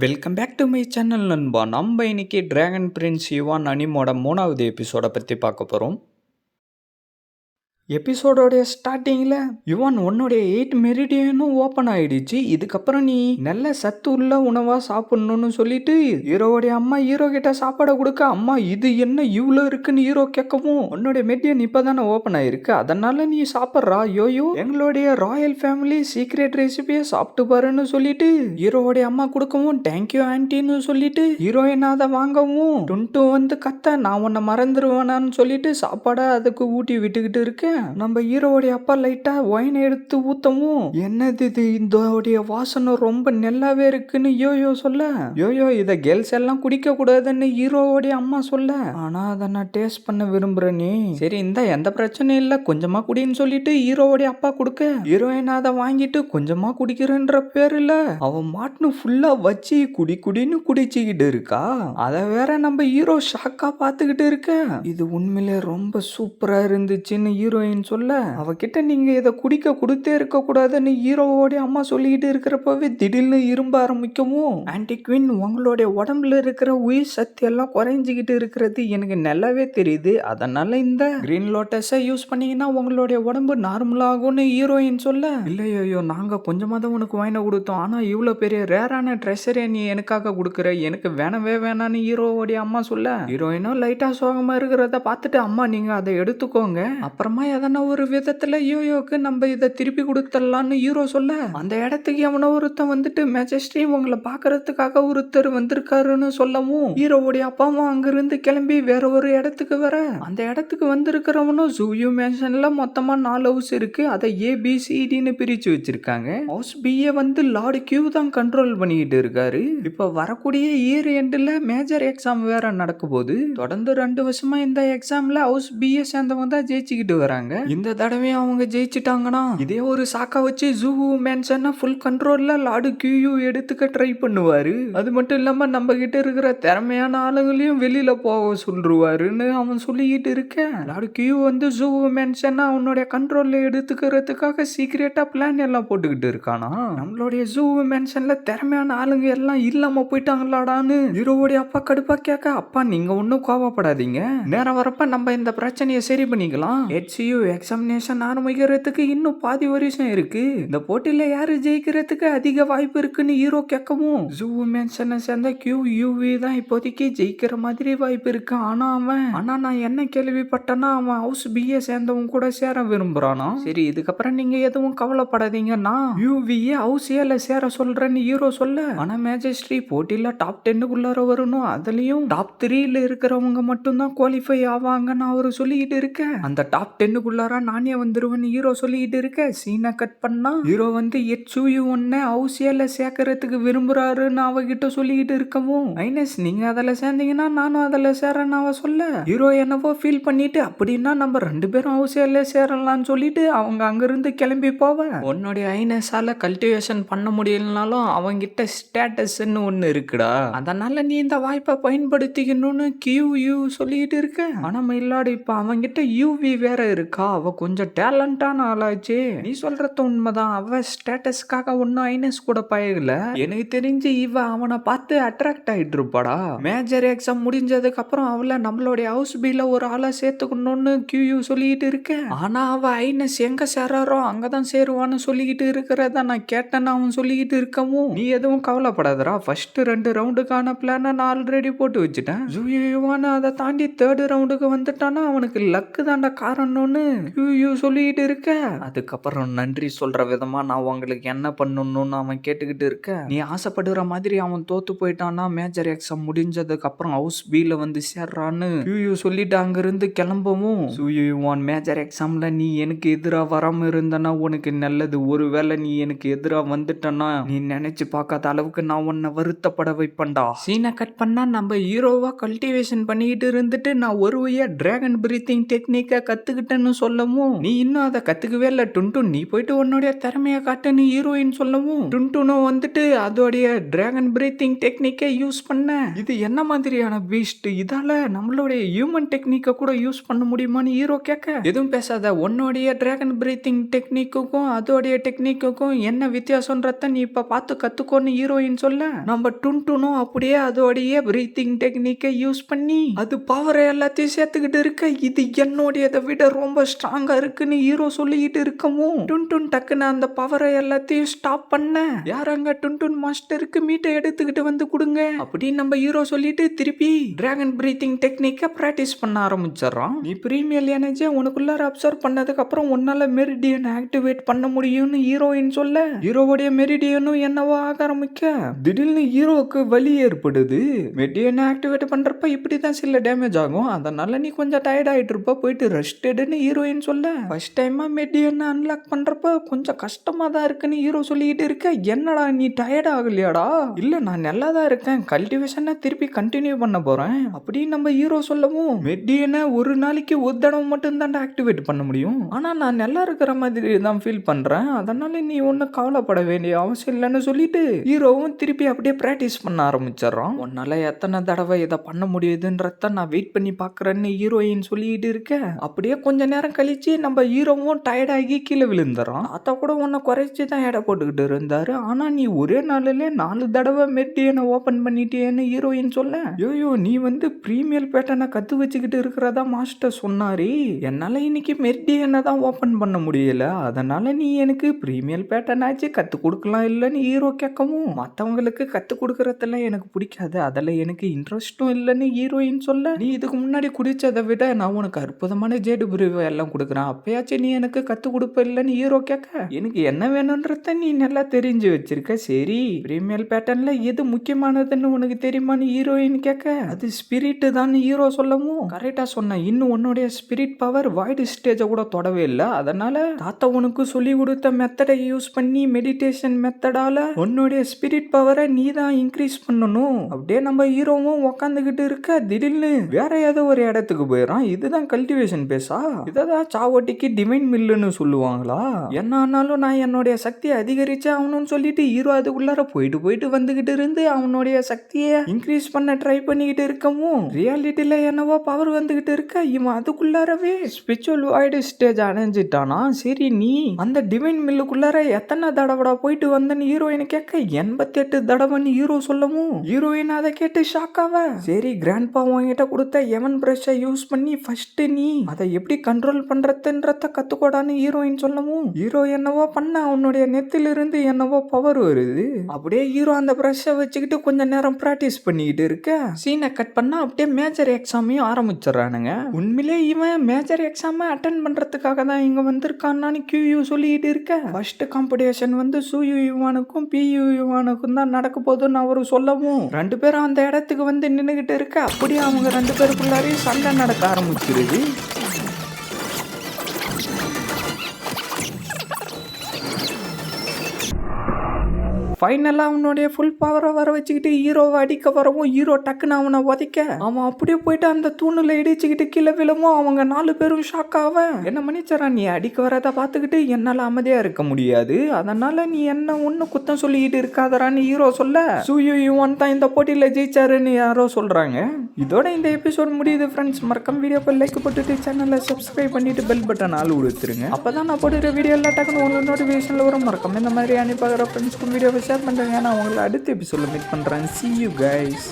Welcome back to my channel நண்பா. நம்ம இன்னைக்கு டிராகன் பிரின்ஸ் யுவான் அனிமோட 3வது எபிசோட பற்றி பார்க்க போகிறோம். எபிசோடோடைய ஸ்டார்டிங்கில் யுவான் உன்னுடைய 8 மெரிடியனும் ஓப்பன் ஆயிடுச்சு. இதுக்கப்புறம் நீ நல்ல சத்து உள்ள உணவாக சாப்பிட்ணுன்னு சொல்லிட்டு ஹீரோவுடைய அம்மா ஹீரோ கிட்ட சாப்பாடை கொடுக்க, அம்மா இது என்ன இவ்வளோ இருக்குன்னு ஹீரோ கேட்கவும், உன்னுடைய மெரிடியன் இப்போ தானே ஓப்பன் ஆயிருக்கு, அதனால நீ சாப்பிட்றா. யோயோ எங்களுடைய ராயல் ஃபேமிலி சீக்ரெட் ரெசிபியை சாப்பிட்டு பாருன்னு சொல்லிட்டு ஹீரோவுடைய அம்மா கொடுக்கவும், தேங்க்யூ ஆன்டின்னு சொல்லிட்டு ஹீரோயின் அதை வாங்கவும், டுன்ட்டு வந்து கத்த, நான் உன்னை மறந்துடுவேனான்னு சொல்லிட்டு சாப்பாடை அதுக்கு ஊட்டி விட்டுக்கிட்டு இருக்கேன். நம்ம ஹீரோவுடைய அப்பா லைட்டா ஒயின் எடுத்து ஊத்தவும், என்னது இது இதோடைய வாசனை ரொம்ப நல்லாவே இருக்குன்னு யோயோ சொல்ல, யோயோ இத கேர்ள்ஸ் எல்லாம் குடிக்க கூடாதுன்னு ஹீரோவுடைய அம்மா சொல்ல, ஆனா அதை நான் டேஸ்ட் பண்ண விரும்புறேன். நீ சரி இந்த எந்த பிரச்சனையும் இல்ல கொஞ்சமா குடின்னு சொல்லிட்டு ஹீரோவுடைய அப்பா கொடுக்க, ஹீரோயின் அதை வாங்கிட்டு கொஞ்சமா குடிக்கிறேன்ற பேருல அவன் மாட்டுன்னு ஃபுல்லா வச்சு குடின்னு குடிச்சுக்கிட்டு இருக்கா. அதை வேற நம்ம ஹீரோ ஷாக்கா பாத்துக்கிட்டு இருக்க. இது உண்மையிலே ரொம்ப சூப்பரா இருந்துச்சுன்னு ஹீரோயின் சொல்ல, அவகிட்ட நீங்க இதை குடிக்க கொடுத்தே இருக்க கூடாதுன்னு ஹீரோவோட அம்மா சொல்லிக்கிட்டு இருக்கிறப்பவே திடீர்னு இரும்ப ஆரம்பிக்கவும், ஆன்டி குயின் உங்களுடைய உடம்புல இருக்கிற உயிர் சக்தி எல்லாம் குறைஞ்சிக்கிட்டு இருக்கிறது எனக்கு நல்லாவே தெரியுது, அதனால இந்த கிரீன் லோட்டஸை யூஸ் பண்ணீங்கன்னா உங்களுடைய உடம்பு நார்மல் ஆகும்னு ஹீரோயின் சொல்ல, இல்லையோ நாங்க கொஞ்சமா தான் உனக்கு வாங்கின கொடுத்தோம், ஆனா இவ்வளவு பெரிய ரேரான ட்ரெஷரை நீ எனக்காக கொடுக்குற, எனக்கு வேணவே வேணான்னு ஹீரோவோடைய அம்மா சொல்ல, ஹீரோயினும் லைட்டா சோகமா இருக்கிறத பார்த்துட்டு, அம்மா நீங்க அதை எடுத்துக்கோங்க, அப்புறமா எதனா ஒரு விதத்துல யோயோக்கு நம்ம இதை திருப்பி கொடுத்துடலான்னு ஹீரோ சொல்ல, அந்த இடத்துக்கு எவனோ ஒருத்தன் வந்துட்டு மேஜஸ்ட்ரி உங்களை பாக்குறதுக்காக ஒருத்தர் வந்திருக்காருன்னு சொல்லவும், ஹீரோவுடைய அப்பாவும் அங்கிருந்து கிளம்பி வேற ஒரு இடத்துக்கு வர, அந்த இடத்துக்கு வந்திருக்கிறவனும் ஜூயூ மேன்ஷன்ல மொத்தமா 4 ஹவுஸ் இருக்கு, அதை ABCDன்னு பிரிச்சு வச்சிருக்காங்க. ஹவுஸ் பிஏ வந்து லார்டு கியூ தான் கண்ட்ரோல் பண்ணிக்கிட்டு இருக்காரு. இப்ப வரக்கூடிய இயர் எண்ட்ல மேஜர் எக்ஸாம் வேற நடக்க போகுது. தொடர்ந்து 2 வருஷமா இந்த எக்ஸாம்ல ஹவுஸ் பிஏ சேர்ந்தவங்க தான் ஜெயிச்சுக்கிட்டு வராங்க. இந்த தடவையும் அவங்க ஜெயிச்சிட்டாங்கன்னா இதே ஒரு சாக்கா வச்சு ஜூ மேன்ஷனை ஃபுல் கண்ட்ரோல்ல லார்டு கியூ எடுத்துக்க ட்ரை பண்ணுவாரு. அது மட்டும் இல்லாம நம்ம கிட்ட இருக்கிற திறமையான ஆளுங்களையும் வெளியில போக சொல்லுவாருன்னு அவன் சொல்லிக்கிட்டு இருக்க, லார்டு கியூ வந்து ஜூ மேன்ஷனை அவனுடைய கண்ட்ரோல்ல எடுத்துக்கிறதுக்காக சீக்கிரட்டா பிளான் எல்லாம் போட்டுக்கிட்டு இருக்கானா. நம்மளுடைய ஜூ மேன்ஷன்ல திறமையான ஆளுங்க எல்லாம் இல்லாம போயிட்டாங்களாடான்னு ஹீரோவுடைய அப்பா கடுப்பா கேட்க, அப்பா நீங்க ஒன்னும் கோவப்படாதீங்க, நேரம் வரப்ப நம்ம இந்த பிரச்சனையை சரி பண்ணிக்கலாம், HCU எக்ஸாமினேஷன் ஆரம்பிக்கிறதுக்கு இன்னும் பாதி வருஷம் இருக்கு, இந்த போட்டியில யாரு ஜெயிக்கிறதுக்கு அதிக வாய்ப்பு இருக்குன்னு ஹீரோ கேட்கவும், ஜூ மேன்ஷனை சேர்ந்த QUV தான் இப்போதைக்கு ஜெயிக்கிற மாதிரி வாய்ப்பு இருக்கு, ஆனா நான் என்ன கேள்விப்பட்டேன்னா அவன் ஹவுஸ் பிஏ சேர்ந்தவங்க கூட சேர விரும்புறானா. சரி இதுக்கப்புறம் நீங்க எதுவும் கவலைப்படாதீங்கன்னா UVஏ ஹவுஸ் ஏல சேர சொல்றேன்னு ஹீரோ சொல்ல, ஆனா மேஜஸ்ட்ரி போட்டியில டாப் 10க்குள்ளார வரணும், அதுலயும் டாப் 3ல இருக்கிறவங்க மட்டும் தான் குவாலிஃபை ஆவாங்கன்னு அவரு சொல்லிக்கிட்டு இருக்க, அந்த டாப் 10க்குள்ளார நானே வந்துருவேன்னு ஹீரோ சொல்லிக்கிட்டு இருக்க, சீனை கட் பண்ணா ஹீரோ வந்து HCU1 ஹவுசியல சேர்க்கறதுக்கு விரும்புறாருன்னு அவகிட்ட சொல்லிக்கிட்டு இருக்கவும், ஐனஸ் நீங்க அதில் சேர்ந்தீங்கன்னா நானும் அதில் சேரன்னு அவ சொல்ல, ஹீரோ என்னவோ ஃபீல் பண்ணிட்டு அப்படின்னா நம்ம 2 பேரும் ஹவுசியல சேரலாம்னு சொல்லிட்டு அவங்க அங்கிருந்து கிளம்பி போவ, உன்னுடைய ஐனஸால கல்டிவேஷன் பண்ண முடியலனாலும் அவங்கிட்ட ஸ்டேட்டஸ்ன்னு ஒன்று இருக்குடா, அதனால நீ இந்த வாய்ப்பை பயன்படுத்திக்கணும்னு QU சொல்லிக்கிட்டு இருக்க, ஆனா மயிலாடு இப்ப அவங்கிட்ட UV வேற இருக்கா, அவ கொஞ்சம் டேலண்டான ஆளாச்சு, நீ சொல்றது உண்மைதான், அவ ஸ்டேட்டஸ்க்காக ஒன்னும் ஐனஸ் கூட பழகல, எனக்கு தெரிஞ்சு இவ அவனை பார்த்து அட்ராக்ட் ஆயிட்டு இருப்பாடா, மேஜர் எக்ஸாம் முடிஞ்சதுக்கு அப்புறம் அவளை நம்மளுடைய ஹவுஸ் பில ஒரு ஆளா சேர்த்துக்கணும்னு QU சொல்லிட்டு இருக்க, ஆனா அவ ஐனஸ் எங்க சேராரோ அங்கதான் சேருவான்னு சொல்லிக்கிட்டு இருக்கிறத நான் கேட்டேன்னு அவன் சொல்லிக்கிட்டு இருக்கவும், நீ எதுவும் கவலைப்படாதரா, ஃபர்ஸ்ட் 2 ரவுண்டுக்கான பிளான நான் ஆல்ரெடி போட்டு வச்சுட்டேன், ஜூயுவான அதை தாண்டி 3rd ரவுண்டுக்கு வந்துட்டானா அவனுக்கு லக்கு தாண்டா காரணம்னு QU சொல்லிட்டு இருக்க, அதுக்கப்புறம் நன்றி சொல்ற விதமா நான் உங்களுக்கு என்ன பண்ணணும்னு அவன் கேட்டுக்கிட்டு இருக்க, நீ ஆசைப்படுற மாதிரி அவன் தோத்து போயிட்டானா மேஜர் எக்ஸாம் முடிஞ்சதுக்கு அப்புறம் ஹவுஸ் பில வந்து சேர்றான்னு QU சொல்லிட்டு அங்கிருந்து கிளம்பவும், QU1 மேஜர் எக்ஸாம்ல நீ எனக்கு எதிரா வராம இருந்தனா உனக்கு நல்லது, ஒருவேளை நீ எனக்கு எதிரா வந்துட்டனா நீ நினைச்சு பார்க்காத அளவுக்கு நான் உன்னை வருத்தப்பட வைப்பேன்டா. சீனை கட் பண்ணா நம்ம ஹீரோவா கல்டிவேஷன் பண்ணிக்கிட்டு இருந்துட்டு நான் ஒரு வழியா டிராகன் பிரீத்திங் டெக்னிக்கை கத்துக்கிட்டேன்னு பண்ணணும்னு சொல்லவும் நீ இன்னும் அதை கத்துக்கவே இல்ல டுன்டுன், நீ போயிட்டு உன்னுடைய திறமையை காட்டுன்னு ஹீரோயின் சொல்லவும் டுன்டுனும் வந்துட்டு அதோடைய டிராகன் பிரீத்திங் டெக்னிக்கை யூஸ் பண்ண இது என்ன மாதிரியான பீஸ்ட், இதால நம்மளுடைய ஹியூமன் டெக்னிக்கை கூட யூஸ் பண்ண முடியுமான்னு ஹீரோ கேட்க எதுவும் பேசாத, உன்னுடைய டிராகன் பிரீத்திங் டெக்னிக்குக்கும் அதோடைய டெக்னிக்குக்கும் என்ன வித்தியாசம்ன்றத நீ இப்ப பார்த்து கத்துக்கோன்னு ஹீரோயின் சொல்ல நம்ம டுன்டுனும் அப்படியே அதோடைய பிரீத்திங் டெக்னிக்கை யூஸ் பண்ணி அது பவரை எல்லாத்தையும் சேர்த்துக்கிட்டு இருக்க இது என்னோடையதை விட ரொம்ப ஸ்ட்ராங்கா இருக்குன்னு ஹீரோ சொல்லிக்கிட்டு இருக்கவும் டுன்டுன் டக்குன்னு அந்த பவரை எல்லாத்தையும் ஸ்டாப் பண்ண யாராங்க டுன்டுன் மாஸ்டருக்கு மீட்டை எடுத்துக்கிட்டு வந்து கொடுங்க அப்படின்னு நம்ம ஹீரோ சொல்லிட்டு திருப்பி டிராகன் பிரீத்திங் டெக்னிக்கை பிராக்டிஸ் பண்ண ஆரம்பிச்சிடறான். நீ பிரீமியல் எனர்ஜியை உனக்குள்ளார அப்சர்வ் பண்ணதுக்கு அப்புறம் உன்னால மெரிடியன் ஆக்டிவேட் பண்ண முடியும்னு ஹீரோயின் சொல்ல ஹீரோவுடைய மெரிடியனும் என்னவோ ஆக ஆரம்பிக்க திடீர்னு ஹீரோவுக்கு வலி ஏற்படுது. மெரிடியன் ஆக்டிவேட் பண்றப்ப இப்படிதான் சில டேமேஜ் ஆகும், அதனால நீ கொஞ்சம் டயர்ட் ஆயிட்டு இருப்ப, போயிட்டு ரெஸ்ட் எடுன்னு ஹீரோயின் சொல்ல ஃபர்ஸ்ட் டைமா மெரிடியன் அன்லாக் பண்றப்ப கொஞ்சம் கஷ்டமா தான் இருக்குன்னு ஹீரோ சொல்லிக்கிட்டு இருக்க என்னடா நீ டயர்ட் ஆகலையாடா, இல்ல நான் நல்லா தான் இருக்கேன், கல்டிவேஷனை திருப்பி கண்டினியூ பண்ண போறேன் அப்படின்னு நம்ம ஹீரோ சொல்லவும் மெரிடியனை ஒரு நாளைக்கு ஒரு தடவை மட்டும் தான் ஆக்டிவேட் பண்ண முடியும், ஆனா நான் நல்லா இருக்கிற மாதிரி தான் ஃபீல் பண்றேன், அதனால நீ ஒன்னும் கவலைப்பட வேண்டிய அவசியம் இல்லைன்னு சொல்லிட்டு ஹீரோவும் திருப்பி அப்படியே பிராக்டிஸ் பண்ண ஆரம்பிச்சிடறான். உன்னால எத்தனை தடவை இதை பண்ண முடியுதுன்றத நான் வெயிட் பண்ணி பாக்குறேன்னு ஹீரோயின் சொல்லிட்டு இருக்க அப்படியே கொஞ்ச நேரம் கழிச்சு நம்ம ஹீரோவும் டயர்ட் ஆகி கீழே விழுந்துறான். தாத்தா கூட உன்னை குறைச்சி தான் எடை போட்டுக்கிட்டு இருந்தாரு, ஆனா நீ ஒரே நாளிலே 4 தடவை மெரிடியனை ஓபன் பண்ணிட்டேன்னு ஹீரோயின் சொல்ல யோயோ நீ வந்து பிரீமியல் பேட்டர்னை கத்து வச்சுக்கிட்டு இருக்கிறதா மாஸ்டர் சொன்னாரு, என்னால இன்னைக்கு மெரிடியனை தான் ஓபன் பண்ண முடியல, அதனால நீ எனக்கு பிரீமியல் பேட்டர்ன் ஆச்சு கத்து கொடுக்கலாம் இல்லைன்னு ஹீரோ கேட்கவும் மற்றவங்களுக்கு கத்து கொடுக்கறதெல்லாம் எனக்கு பிடிக்காது, அதில் எனக்கு இன்ட்ரெஸ்டும் இல்லைன்னு ஹீரோயின் சொல்ல நீ இதுக்கு முன்னாடி குடிச்சதை விட நான் உனக்கு அற்புதமான ஜேடு பிரிவு எல்லாம் கொடுக்குறேன், அப்பயாச்சும் நீ எனக்கு கத்து கொடுப்ப இல்லைன்னு ஹீரோ கேட்க எனக்கு என்ன வேணும்ன்றத நீ நல்லா தெரிஞ்சு வச்சிருக்க, சரி பிரீமியல் பேட்டர்ன்ல எது முக்கியமானதுன்னு உனக்கு தெரியுமான்னு ஹீரோயின் கேட்க அது ஸ்பிரிட் தான் ஹீரோ சொல்லவும் கரெக்டா சொன்ன, இன்னும் உன்னுடைய ஸ்பிரிட் பவர் வாய்டு ஸ்டேஜை கூட தொடவே இல்லை, அதனால தாத்தா உனக்கு சொல்லி கொடுத்த மெத்தடை யூஸ் பண்ணி மெடிடேஷன் மெத்தடால உன்னுடைய ஸ்பிரிட் பவரை நீ தான் இன்க்ரீஸ் பண்ணணும். அப்படியே நம்ம ஹீரோவும் உக்காந்துக்கிட்டு இருக்க திடீர்னு வேற ஏதோ ஒரு இடத்துக்கு போயிடறான், இதுதான் கல்டிவேஷன் பேஸா, இதான் சாவட்டிக்கு டிவைன் மில்லுன்னு சொல்லுவாங்களா, என்ன ஆனாலும் நான் என்னுடைய சக்தியை அதிகரிச்சு ஆகணும்னு சொல்லிட்டு ஹீரோ அதுக்குள்ளார போயிட்டு வந்துகிட்டு இருந்து அவனுடைய சக்தியை இன்க்ரீஸ் பண்ண ட்ரை பண்ணிக்கிட்டு இருக்கவும் ரியாலிட்டியில என்னவோ பவர் வந்துகிட்டு இருக்க இவன் அதுக்குள்ளாரவே ஸ்பிரிச்சுவல் வாய்டு ஸ்டேஜ் அடைஞ்சிட்டானா. சரி நீ அந்த டிவைன் மில்லுக்குள்ளார எத்தனை தடவை போயிட்டு வந்தன்னு ஹீரோயின் கேட்க 88 தடவைன்னு ஹீரோ சொல்லவும் ஹீரோயின் அதை கேட்டு ஷாக் ஆவ சரி கிராண்ட்பா உன்கிட்ட கொடுத்த எவன் பிரஷை யூஸ் பண்ணி ஃபர்ஸ்ட் நீ அதை எப்படி கண்ட்ரோல் பண்றதுன்றத கத்துக்கோடான்னு ஹீரோயின் சொல்லவும் ஹீரோ என்னவோ பண்ண அவனுடைய நெத்திலிருந்து என்னவோ பவர் வருது. அப்படியே ஹீரோ அந்த பிரஷை வச்சுக்கிட்டு கொஞ்ச நேரம் பிராக்டிஸ் பண்ணிக்கிட்டு இருக்க சீனை கட் பண்ணா அப்படியே மேஜர் எக்ஸாமையும் ஆரம்பிச்சிடறானுங்க. உண்மையிலே இவன் மேஜர் எக்ஸாமை அட்டன் பண்றதுக்காக தான் இங்க வந்திருக்கான்னு கியூ சொல்லிட்டு இருக்க ஃபர்ஸ்ட் காம்படிஷன் வந்து சூயு யுவானுக்கும் பியு யுவானுக்கும் தான் நடக்க போகுதுன்னு அவரு சொல்லவும் 2 பேரும் அந்த இடத்துக்கு வந்து நின்னுகிட்டு இருக்க அப்படியே அவங்க 2 பேருக்குள்ளாரே சண்டை நடக்க ஆரம்பிச்சிருது. ஃபைனலாக அவனுடைய ஃபுல் பவரை வர வச்சுக்கிட்டு ஹீரோவை அடிக்க வரவும் ஹீரோ டக்குன்னு அவனை உதைக்க அவன் அப்படியே போயிட்டு அந்த தூணில் இடிச்சுக்கிட்டு கீழே விழவும் அவங்க 4 பேரும் ஷாக் ஆவ என்ன மன்னிச்சரா நீ அடிக்க வரதை பார்த்துக்கிட்டு என்னால் அமைதியாக இருக்க முடியாது, அதனால நீ என்ன ஒன்றும் குத்தம் சொல்லிக்கிட்டு இருக்காதரான்னு ஹீரோ சொல்ல சூயு யுவான் தான் இந்த போட்டியில் ஜெயிச்சாருன்னு யாரோ சொல்கிறாங்க. இதோட இந்த எபிசோட் முடியுது ஃப்ரெண்ட்ஸ். மறக்காம வீடியோக்கு லைக் போட்டுட்டு சேனலை சப்ஸ்கிரைப் பண்ணிட்டு பெல் பட்டன் ஆள் கொடுத்துருங்க, அப்போ தான் நான் போடுற வீடியோ எல்லாம் டக்குன்னு உங்களுக்கு நோட்டிஃபிகேஷனில் வரும். மறக்காம இந்த மாதிரி அனுப்பாகிற ஃப்ரெண்ட்ஸ்க்கும் வீடியோவை ஷேர் பண்ணுறேன். நான் உங்களை அடுத்த எபிசோடில் மீட் பண்ணுறேன். See you guys.